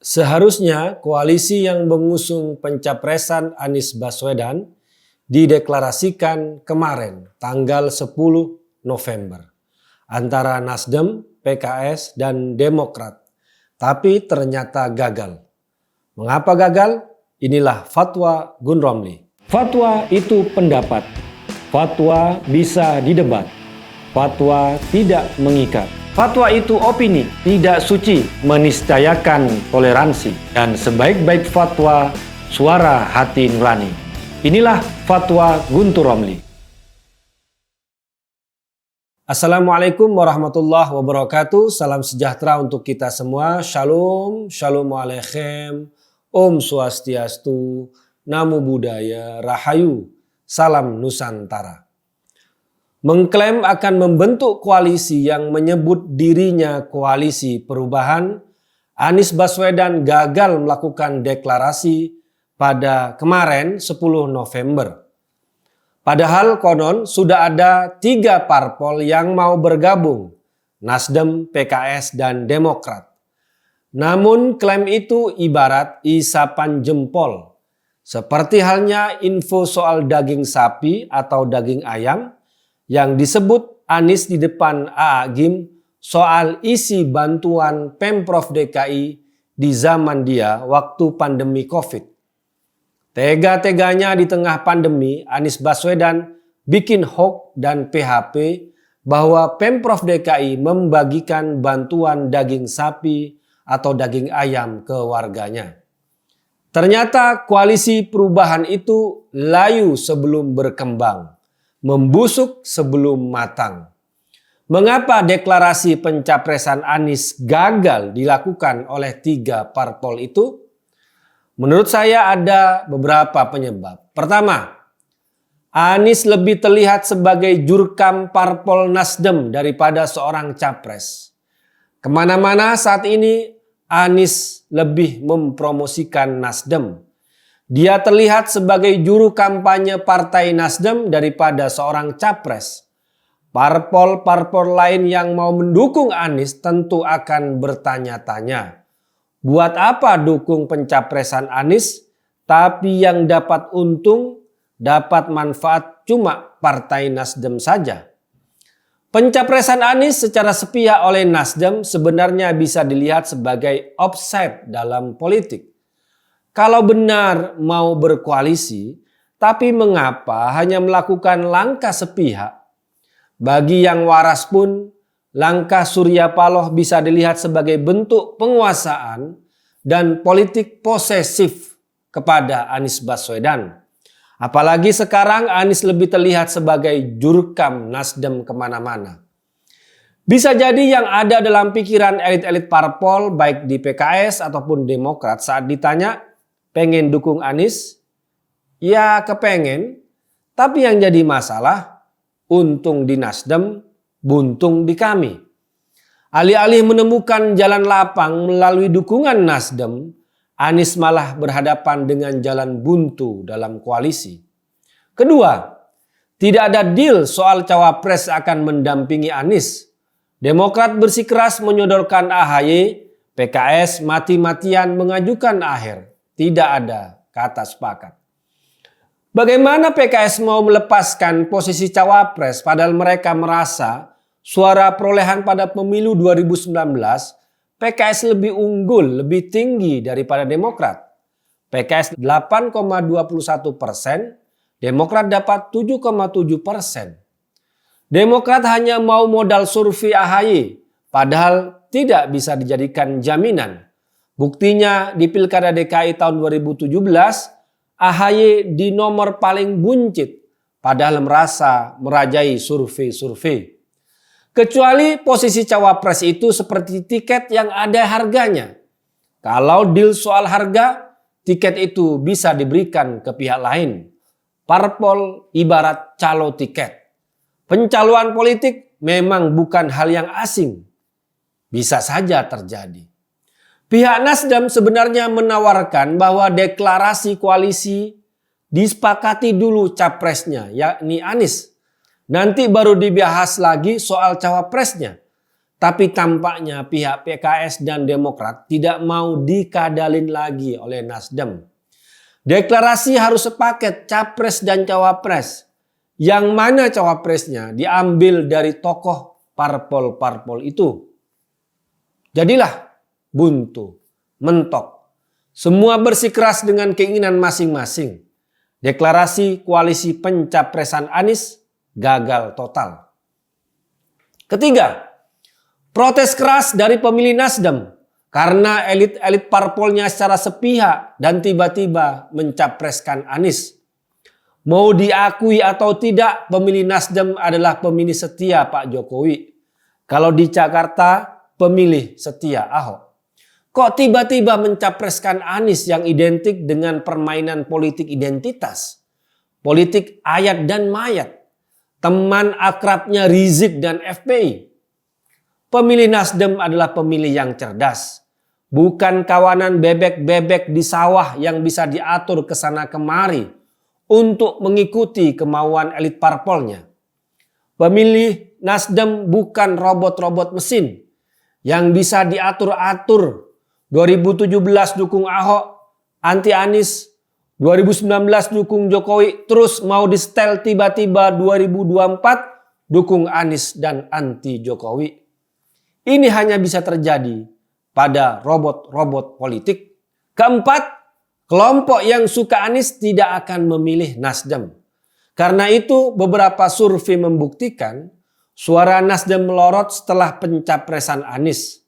Seharusnya koalisi yang mengusung pencapresan Anies Baswedan dideklarasikan kemarin tanggal 10 November antara Nasdem, PKS, dan Demokrat. Tapi ternyata gagal. Mengapa gagal? Inilah fatwa Gun Romli. Fatwa itu pendapat. Fatwa bisa didebat. Fatwa tidak mengikat. Fatwa itu opini, tidak suci, meniscayakan toleransi. Dan sebaik-baik fatwa, suara hati nurani. Inilah fatwa Guntur Romli. Assalamualaikum warahmatullahi wabarakatuh. Salam sejahtera untuk kita semua. Shalom, shalom aleichem, Om Swastiastu, Namo Buddhaya, Rahayu, Salam Nusantara. Mengklaim akan membentuk koalisi yang menyebut dirinya koalisi perubahan, Anies Baswedan gagal melakukan deklarasi pada kemarin 10 November. Padahal konon sudah ada 3 parpol yang mau bergabung, Nasdem, PKS, dan Demokrat. Namun klaim itu ibarat isapan jempol. Seperti halnya info soal daging sapi atau daging ayam yang disebut Anies di depan A'agim soal isi bantuan Pemprov DKI di zaman dia waktu pandemi Covid. Tega-teganya di tengah pandemi, Anies Baswedan bikin hoax dan PHP bahwa Pemprov DKI membagikan bantuan daging sapi atau daging ayam ke warganya. Ternyata koalisi perubahan itu layu sebelum berkembang, membusuk sebelum matang. Mengapa deklarasi pencapresan Anies gagal dilakukan oleh 3 parpol itu? Menurut saya ada beberapa penyebab. Pertama, Anies lebih terlihat sebagai jurkam parpol Nasdem daripada seorang capres. Kemana-mana saat ini Anies lebih mempromosikan Nasdem. Dia terlihat sebagai juru kampanye partai Nasdem daripada seorang capres. Parpol-parpol lain yang mau mendukung Anies tentu akan bertanya-tanya. Buat apa dukung pencapresan Anies, tapi yang dapat untung, dapat manfaat cuma partai Nasdem saja? Pencapresan Anies secara sepihak oleh Nasdem sebenarnya bisa dilihat sebagai offside dalam politik. Kalau benar mau berkoalisi, tapi mengapa hanya melakukan langkah sepihak? Bagi yang waras pun, langkah Surya Paloh bisa dilihat sebagai bentuk penguasaan dan politik posesif kepada Anies Baswedan. Apalagi sekarang Anies lebih terlihat sebagai jurkam Nasdem kemana-mana. Bisa jadi yang ada dalam pikiran elit-elit parpol baik di PKS ataupun Demokrat saat ditanya pengen dukung Anies, ya kepengen, tapi yang jadi masalah untung di Nasdem, buntung di kami. Alih-alih menemukan jalan lapang melalui dukungan Nasdem, Anies malah berhadapan dengan jalan buntu dalam koalisi. Kedua, tidak ada deal soal cawapres akan mendampingi Anies. Demokrat bersikeras menyodorkan AHY, PKS mati-matian mengajukan Aher. Tidak ada kata sepakat. Bagaimana PKS mau melepaskan posisi cawapres padahal mereka merasa suara perolehan pada pemilu 2019 PKS lebih unggul, lebih tinggi daripada Demokrat. PKS 8,21%, Demokrat dapat 7,7%. Demokrat hanya mau modal survei AHY, padahal tidak bisa dijadikan jaminan. Buktinya di Pilkada DKI tahun 2017, AHY di nomor paling buncit, padahal merasa merajai survei-survei. Kecuali posisi cawapres itu seperti tiket yang ada harganya. Kalau deal soal harga, tiket itu bisa diberikan ke pihak lain. Parpol ibarat calo tiket. Pencalonan politik memang bukan hal yang asing. Bisa saja terjadi. Pihak Nasdem sebenarnya menawarkan bahwa deklarasi koalisi disepakati dulu capresnya, yakni Anies. Nanti baru dibahas lagi soal cawapresnya. Tapi tampaknya pihak PKS dan Demokrat tidak mau dikadalin lagi oleh Nasdem. Deklarasi harus sepaket capres dan cawapres. Yang mana cawapresnya diambil dari tokoh parpol-parpol itu. Jadilah buntu, mentok. Semua bersikeras dengan keinginan masing-masing. Deklarasi koalisi pencapresan Anies gagal total. Ketiga, protes keras dari pemilih Nasdem karena elit-elit parpolnya secara sepihak dan tiba-tiba mencapreskan Anies. Mau diakui atau tidak, pemilih Nasdem adalah pemilih setia Pak Jokowi. Kalau di Jakarta, pemilih setia Ahok. Kok tiba-tiba mencapreskan Anies yang identik dengan permainan politik identitas? Politik ayat dan mayat. Teman akrabnya Rizik dan FPI. Pemilih Nasdem adalah pemilih yang cerdas. Bukan kawanan bebek-bebek di sawah yang bisa diatur ke sana kemari untuk mengikuti kemauan elit parpolnya. Pemilih Nasdem bukan robot-robot mesin yang bisa diatur-atur. 2017 dukung Ahok, anti Anies. 2019 dukung Jokowi, terus mau di setel tiba-tiba 2024 dukung Anies dan anti Jokowi. Ini hanya bisa terjadi pada robot-robot politik. Keempat, kelompok yang suka Anies tidak akan memilih Nasdem. Karena itu beberapa survei membuktikan suara Nasdem melorot setelah pencapresan Anies.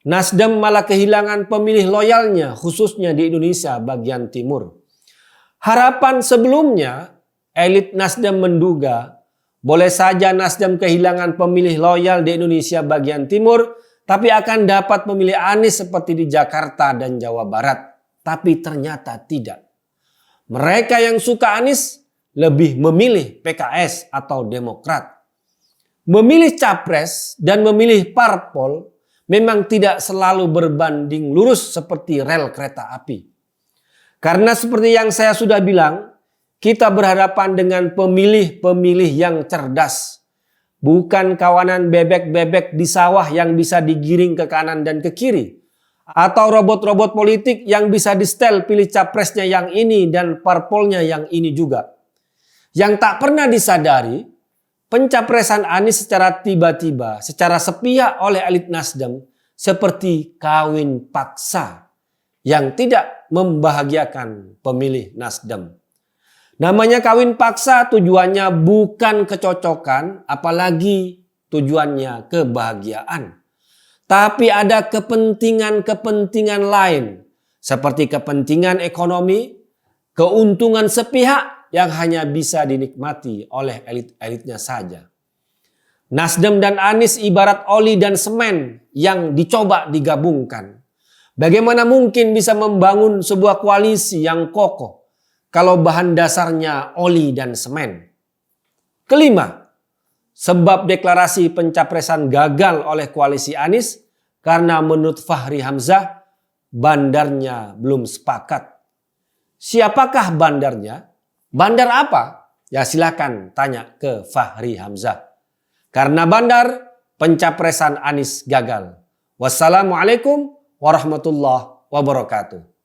Nasdem malah kehilangan pemilih loyalnya khususnya di Indonesia bagian timur. Harapan sebelumnya elit Nasdem menduga boleh saja Nasdem kehilangan pemilih loyal di Indonesia bagian timur tapi akan dapat pemilih Anies seperti di Jakarta dan Jawa Barat. Tapi ternyata tidak. Mereka yang suka Anies lebih memilih PKS atau Demokrat. Memilih capres dan memilih parpol memang tidak selalu berbanding lurus seperti rel kereta api. Karena seperti yang saya sudah bilang, kita berhadapan dengan pemilih-pemilih yang cerdas. Bukan kawanan bebek-bebek di sawah yang bisa digiring ke kanan dan ke kiri. Atau robot-robot politik yang bisa di-setel pilih capresnya yang ini dan parpolnya yang ini juga. Yang tak pernah disadari, pencapresan Anies secara tiba-tiba, secara sepihak oleh elit Nasdem seperti kawin paksa yang tidak membahagiakan pemilih Nasdem. Namanya kawin paksa tujuannya bukan kecocokan, apalagi tujuannya kebahagiaan. Tapi ada kepentingan-kepentingan lain seperti kepentingan ekonomi, keuntungan sepihak yang hanya bisa dinikmati oleh elit-elitnya saja. Nasdem dan Anies ibarat oli dan semen yang dicoba digabungkan. Bagaimana mungkin bisa membangun sebuah koalisi yang kokoh kalau bahan dasarnya oli dan semen? Kelima, sebab deklarasi pencapresan gagal oleh koalisi Anies karena menurut Fahri Hamzah bandarnya belum sepakat. Siapakah bandarnya? Bandar apa? Ya silakan tanya ke Fahri Hamzah. Karena bandar, pencapresan Anies gagal. Wassalamualaikum warahmatullahi wabarakatuh.